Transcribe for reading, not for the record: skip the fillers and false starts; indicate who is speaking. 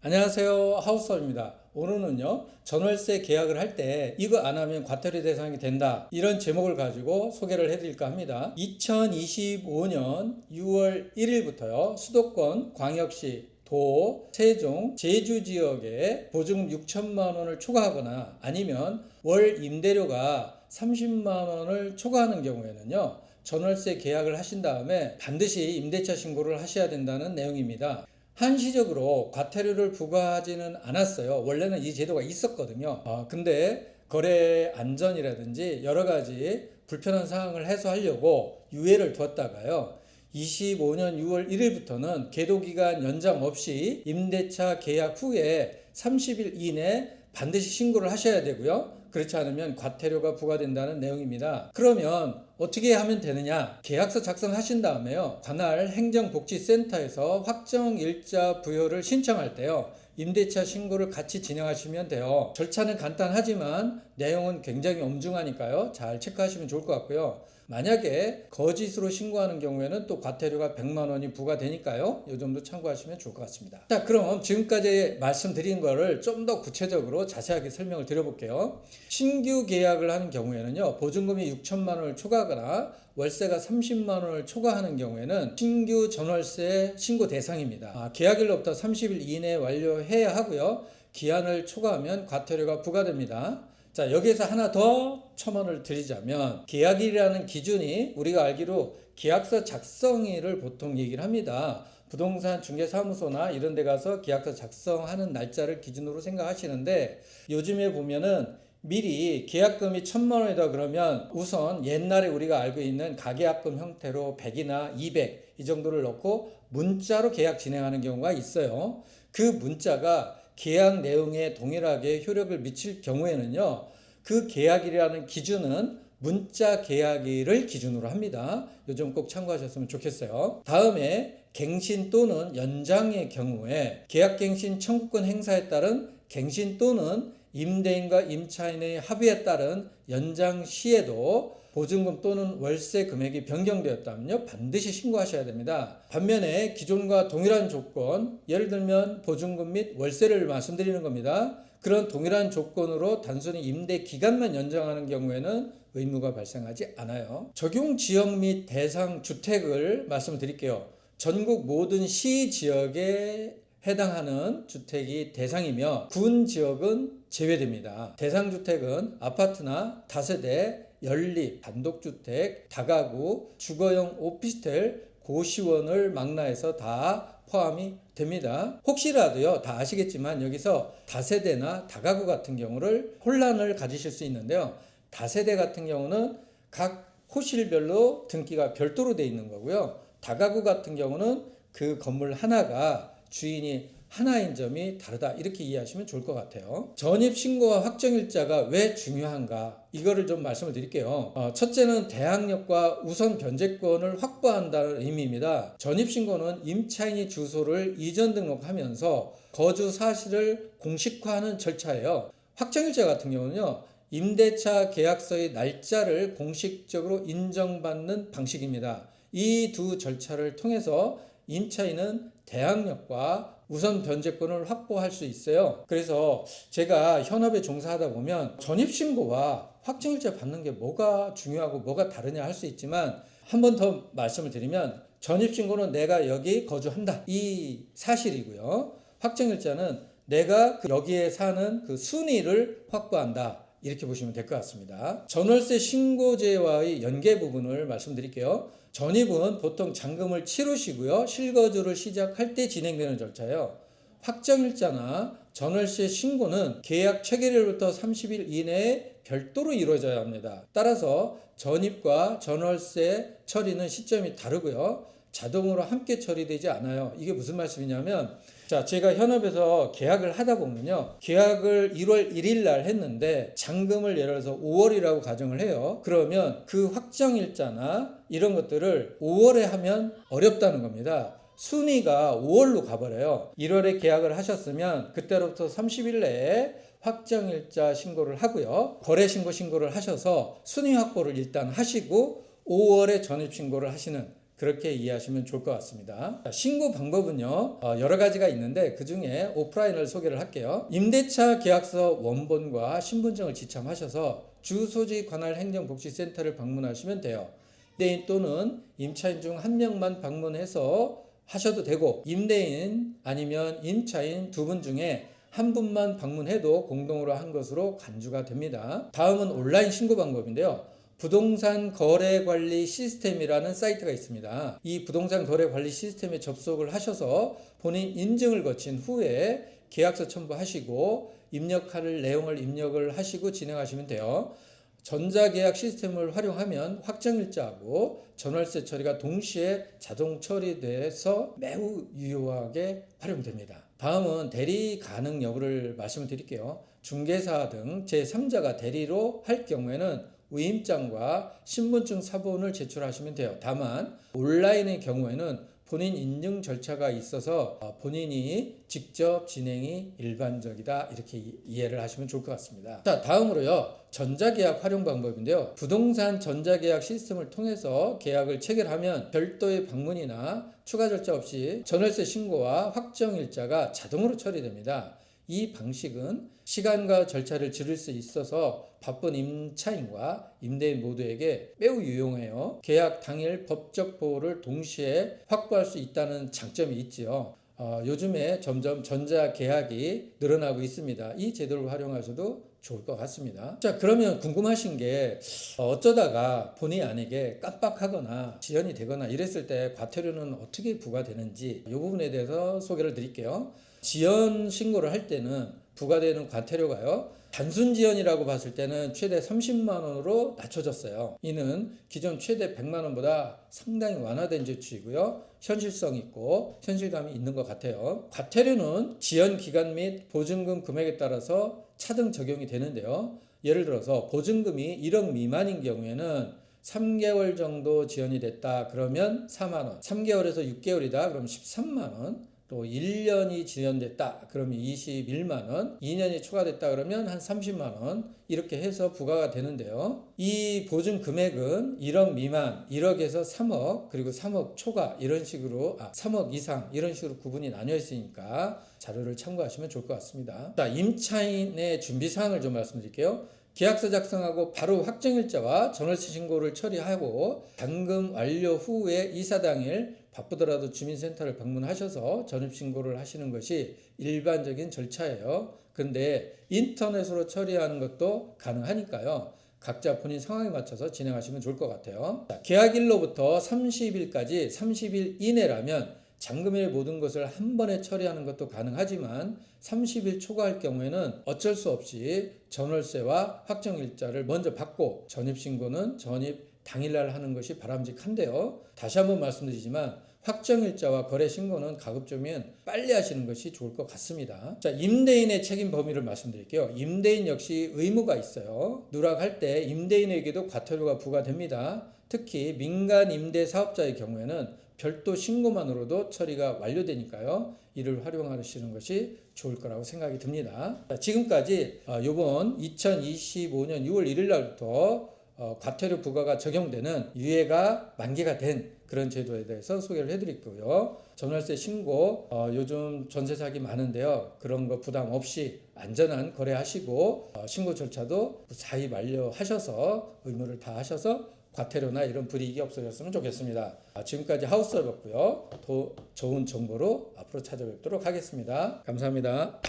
Speaker 1: 안녕하세요, 하우스입니다. 오늘은요, 전월세 계약을 할 때 이거 안 하면 과태료 대상이 된다, 이런 제목을 가지고 소개를 해드릴까 합니다. 2025년 6월 1일부터요 수도권 광역시 도, 세종, 제주 지역에 보증금 6천만 원을 초과하거나 아니면 월 임대료가 30만 원을 초과하는 경우에는요, 전월세 계약을 하신 다음에 반드시 임대차 신고를 하셔야 된다는 내용입니다. 한시적으로 과태료를 부과하지는 않았어요. 원래는 이 제도가 있었거든요. 근데 거래 안전이라든지 여러 가지 불편한 상황을 해소하려고 유예를 두었다가요, 25년 6월 1일부터는 계도기간 연장 없이 임대차 계약 후에 30일 이내 반드시 신고를 하셔야 되고요. 그렇지 않으면 과태료가 부과된다는 내용입니다. 그러면 어떻게 하면 되느냐? 계약서 작성하신 다음에요, 관할 행정복지센터에서 확정일자 부여를 신청할 때요, 임대차 신고를 같이 진행하시면 돼요. 절차는 간단하지만 내용은 굉장히 엄중하니까요, 잘 체크하시면 좋을 것 같고요. 만약에 거짓으로 신고하는 경우에는 또 과태료가 100만 원이 부과되니까요, 이 점도 참고하시면 좋을 것 같습니다. 자, 그럼 지금까지 말씀드린 거를 좀 더 구체적으로 자세하게 설명을 드려볼게요. 신규 계약을 하는 경우에는요, 보증금이 6천만 원을 초과하거나 월세가 30만 원을 초과하는 경우에는 신규 전월세 신고 대상입니다. 계약일로부터 30일 이내에 완료해야 하고요, 기한을 초과하면 과태료가 부과됩니다. 자, 여기에서 하나 더 첨언을 드리자면, 계약일이라는 기준이 우리가 알기로 계약서 작성일을 보통 얘기를 합니다. 부동산 중개사무소나 이런 데 가서 계약서 작성하는 날짜를 기준으로 생각하시는데, 요즘에 보면은 미리 계약금이 1,000만 원이다 그러면 우선 옛날에 우리가 알고 있는 가계약금 형태로 100이나 200 이 정도를 넣고 문자로 계약 진행하는 경우가 있어요. 그 문자가 계약 내용에 동일하게 효력을 미칠 경우에는요, 그 계약일이라는 기준은 문자 계약일을 기준으로 합니다. 이 점 꼭 참고하셨으면 좋겠어요. 다음에 갱신 또는 연장의 경우에 계약갱신 청구권 행사에 따른 갱신 또는 임대인과 임차인의 합의에 따른 연장 시에도 보증금 또는 월세 금액이 변경되었다면요, 반드시 신고하셔야 됩니다. 반면에 기존과 동일한 조건, 예를 들면 보증금 및 월세를 말씀드리는 겁니다. 그런 동일한 조건으로 단순히 임대 기간만 연장하는 경우에는 의무가 발생하지 않아요. 적용 지역 및 대상 주택을 말씀드릴게요. 전국 모든 시 지역에 해당하는 주택이 대상이며 군 지역은 제외됩니다. 대상 주택은 아파트나 다세대, 연립, 단독주택, 다가구, 주거용 오피스텔, 고시원을 망라해서 다 포함이 됩니다. 혹시라도요, 다 아시겠지만 여기서 다세대나 다가구 같은 경우를 혼란을 가지실 수 있는데요, 다세대 같은 경우는 각 호실별로 등기가 별도로 되어 있는 거고요, 다가구 같은 경우는 그 건물 하나가 주인이 하나인 점이 다르다, 이렇게 이해하시면 좋을 것 같아요. 전입신고와 확정일자가 왜 중요한가, 이거를 좀 말씀을 드릴게요. 첫째는 대항력과 우선 변제권을 확보한다는 의미입니다. 전입신고는 임차인이 주소를 이전 등록하면서 거주 사실을 공식화하는 절차예요. 확정일자 같은 경우는요, 임대차 계약서의 날짜를 공식적으로 인정받는 방식입니다. 이 두 절차를 통해서 임차인은 대항력과 우선 변제권을 확보할 수 있어요. 그래서 제가 현업에 종사하다 보면 전입신고와 확정일자 받는 게 뭐가 중요하고 뭐가 다르냐 할 수 있지만, 한 번 더 말씀을 드리면, 전입신고는 내가 여기 거주한다, 이 사실이고요, 확정일자는 내가 여기에 사는 그 순위를 확보한다, 이렇게 보시면 될 것 같습니다. 전월세 신고제와의 연계 부분을 말씀드릴게요. 전입은 보통 잔금을 치르시고요, 실거주를 시작할 때 진행되는 절차예요. 확정일자나 전월세 신고는 계약 체결일부터 30일 이내에 별도로 이루어져야 합니다. 따라서 전입과 전월세 처리는 시점이 다르고요, 자동으로 함께 처리되지 않아요. 이게 무슨 말씀이냐면, 자, 제가 현업에서 계약을 하다 보면요, 계약을 1월 1일 날 했는데 잔금을 예를 들어서 5월이라고 가정을 해요. 그러면 그 확정일자나 이런 것들을 5월에 하면 어렵다는 겁니다. 순위가 5월로 가버려요. 1월에 계약을 하셨으면 그때로부터 30일 내에 확정일자 신고를 하고요, 거래신고를 하셔서 순위 확보를 일단 하시고 5월에 전입신고를 하시는 그렇게 이해하시면 좋을 것 같습니다. 신고 방법은요, 여러 가지가 있는데 그 중에 오프라인을 소개를 할게요. 임대차 계약서 원본과 신분증을 지참하셔서 주소지 관할 행정복지센터를 방문하시면 돼요. 임대인 또는 임차인 중 한 명만 방문해서 하셔도 되고, 임대인 아니면 임차인 두 분 중에 한 분만 방문해도 공동으로 한 것으로 간주가 됩니다. 다음은 온라인 신고 방법인데요. 부동산 거래 관리 시스템이라는 사이트가 있습니다. 이 부동산 거래 관리 시스템에 접속을 하셔서 본인 인증을 거친 후에 계약서 첨부하시고 입력할 내용을 입력을 하시고 진행하시면 돼요. 전자계약 시스템을 활용하면 확정일자하고 전월세 처리가 동시에 자동 처리돼서 매우 유효하게 활용됩니다. 다음은 대리 가능 여부를 말씀을 드릴게요. 중개사 등 제3자가 대리로 할 경우에는 위임장과 신분증 사본을 제출하시면 돼요. 다만 온라인의 경우에는 본인 인증 절차가 있어서 본인이 직접 진행이 일반적이다, 이렇게 이해를 하시면 좋을 것 같습니다. 자, 다음으로요, 전자계약 활용 방법인데요. 부동산 전자계약 시스템을 통해서 계약을 체결하면 별도의 방문이나 추가 절차 없이 전월세 신고와 확정일자가 자동으로 처리됩니다. 이 방식은 시간과 절차를 줄일 수 있어서 바쁜 임차인과 임대인 모두에게 매우 유용해요. 계약 당일 법적 보호를 동시에 확보할 수 있다는 장점이 있지요. 요즘에 점점 전자계약이 늘어나고 있습니다. 이 제도를 활용하셔도 좋을 것 같습니다. 자, 그러면 궁금하신 게 어쩌다가 본의 아니게 깜빡하거나 지연이 되거나 이랬을 때 과태료는 어떻게 부과되는지 이 부분에 대해서 소개를 드릴게요. 지연 신고를 할 때는 부과되는 과태료가요, 단순 지연이라고 봤을 때는 최대 30만 원으로 낮춰졌어요. 이는 기존 최대 100만 원보다 상당히 완화된 조치이고요. 현실성 있고 현실감이 있는 것 같아요. 과태료는 지연 기간 및 보증금 금액에 따라서 차등 적용이 되는데요. 예를 들어서 보증금이 1억 미만인 경우에는 3개월 정도 지연이 됐다 그러면 4만 원, 3개월에서 6개월이다 그럼 13만 원, 또 1년이 지연됐다 그러면 21만 원, 2년이 추가됐다 그러면 한 30만 원, 이렇게 해서 부과가 되는데요. 이 보증 금액은 1억 미만, 1억에서 3억, 그리고 3억 초과 이런 식으로 3억 이상 이런 식으로 구분이 나뉘어 있으니까 자료를 참고하시면 좋을 것 같습니다. 자, 임차인의 준비 사항을 좀 말씀드릴게요. 계약서 작성하고 바로 확정일자와 전월세 신고를 처리하고 잔금 완료 후에 이사 당일 바쁘더라도 주민센터를 방문하셔서 전입신고를 하시는 것이 일반적인 절차예요. 근데 인터넷으로 처리하는 것도 가능하니까요. 각자 본인 상황에 맞춰서 진행하시면 좋을 것 같아요. 자, 계약일로부터 30일까지 30일 이내라면 잔금일 모든 것을 한 번에 처리하는 것도 가능하지만 30일 초과할 경우에는 어쩔 수 없이 전월세와 확정일자를 먼저 받고 전입신고는 전입 당일날 하는 것이 바람직한데요. 다시 한번 말씀드리지만 확정일자와 거래신고는 가급적이면 빨리 하시는 것이 좋을 것 같습니다. 자, 임대인의 책임 범위를 말씀드릴게요. 임대인 역시 의무가 있어요. 누락할 때 임대인에게도 과태료가 부과됩니다. 특히 민간 임대 사업자의 경우에는 별도 신고만으로도 처리가 완료되니까요. 이를 활용하시는 것이 좋을 거라고 생각이 듭니다. 자, 지금까지 이번 2025년 6월 1일 날부터 과태료 부과가 적용되는 유예가 만기가 된 그런 제도에 대해서 소개를 해드렸고요. 전월세 신고 요즘 전세 사기 많은데요. 그런 거 부담 없이 안전한 거래하시고 신고 절차도 무사히 완료하셔서 의무를 다 하셔서 과태료나 이런 불이익이 없어졌으면 좋겠습니다. 지금까지 하우스였고요. 더 좋은 정보로 앞으로 찾아뵙도록 하겠습니다. 감사합니다.